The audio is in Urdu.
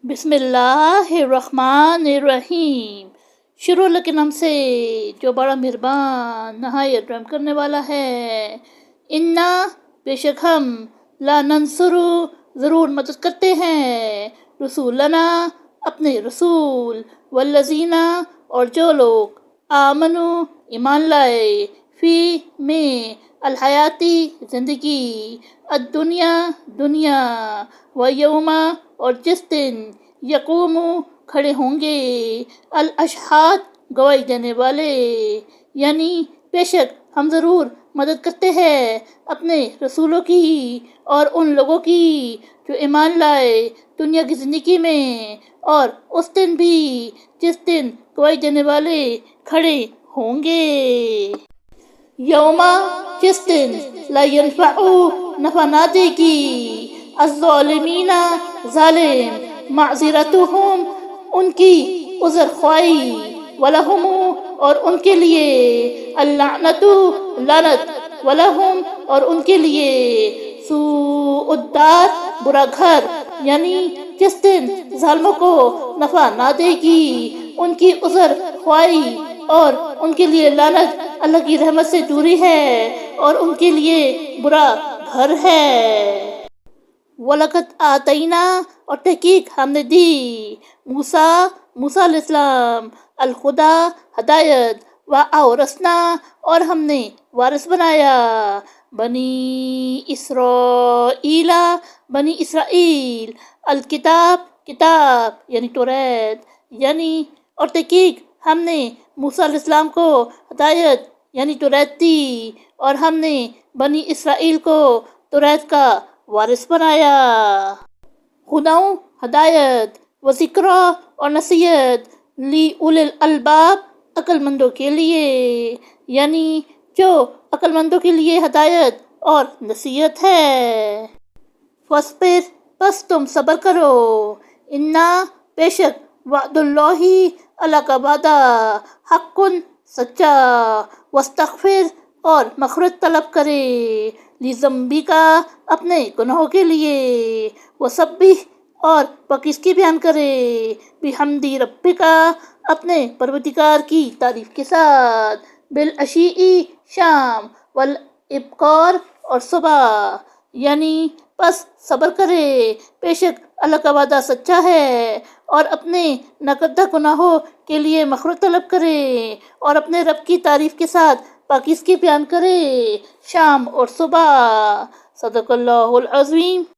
بسم اللہ الرحمن الرحیم۔ شروع اللہ کے نام سے جو بڑا مہربان نہایت رحم کرنے والا ہے۔ انا بے شک ہم لا ننصر ضرور مدد کرتے ہیں رسولنا اپنے رسول والذین اور جو لوگ آمنو ایمان لائے فی میں الحیاتی زندگی الدنیا دنیا و یوم اور جس دن یقوم کھڑے ہوں گے الاشہاد گواہی دینے والے، یعنی بے شک ہم ضرور مدد کرتے ہیں اپنے رسولوں کی اور ان لوگوں کی جو ایمان لائے دنیا کی زندگی میں، اور اس دن بھی جس دن گواہی دینے والے کھڑے ہوں گے۔ یوما جس دن لا ینفع نفع نہ دے گی الظالمین ظالم معذرتہم ان کی عذر خواہی ولہم اور ان کے لیے اللعنت لعنت ولہم اور ان کے لیے سوء الدار برا گھر، یعنی جس دن ظالموں کو نفع نہ دے گی ان کی عذر خواہی اور ان کے لیے لعنت اللہ کی رحمت سے دوری ہے اور ان کے لیے برا گھر ہے۔ وَلَقَدْ آتَيْنَا اور تحقیق ہم نے دی موسیٰ علیہ السلام الہدیٰ ہدایت وَأَوْرَثْنَا اور ہم نے وارث بنایا بنی اسرائیل بنی اسرائیل الکتاب کتاب یعنی توریت، یعنی اور تحقیق ہم نے موسیٰ علیہ السلام کو ہدایت یعنی توریت دی اور ہم نے بنی اسرائیل کو توریت کا وارث بنایا۔ ہدیٰ ہدایت و ذکر اور نصیحت لی اولی الالباب عقل مندوں کے لیے، یعنی جو عقل مندوں کے لیے ہدایت اور نصیحت ہے۔ فاصبر پس تم صبر کرو، انا بے شک وعد اللہ اللہ کا وعدہ حق سچا، واستغفر اور مغفرت طلب کرے لذنبک اپنے گناہوں کے لیے، وسبح اور پاکیزگی بیان کرے بحمد ربک اپنے پروردگار کی تعریف کے ساتھ، بالعشی شام والابکار اور صبح، یعنی پس صبر کرے بے شک اللہ کا وعدہ سچا ہے اور اپنے ناکردہ گناہوں کے لیے مغفرت طلب کرے اور اپنے رب کی تعریف کے ساتھ پاکیزگی بیان کرے شام اور صبح۔ صدق اللہ العظیم۔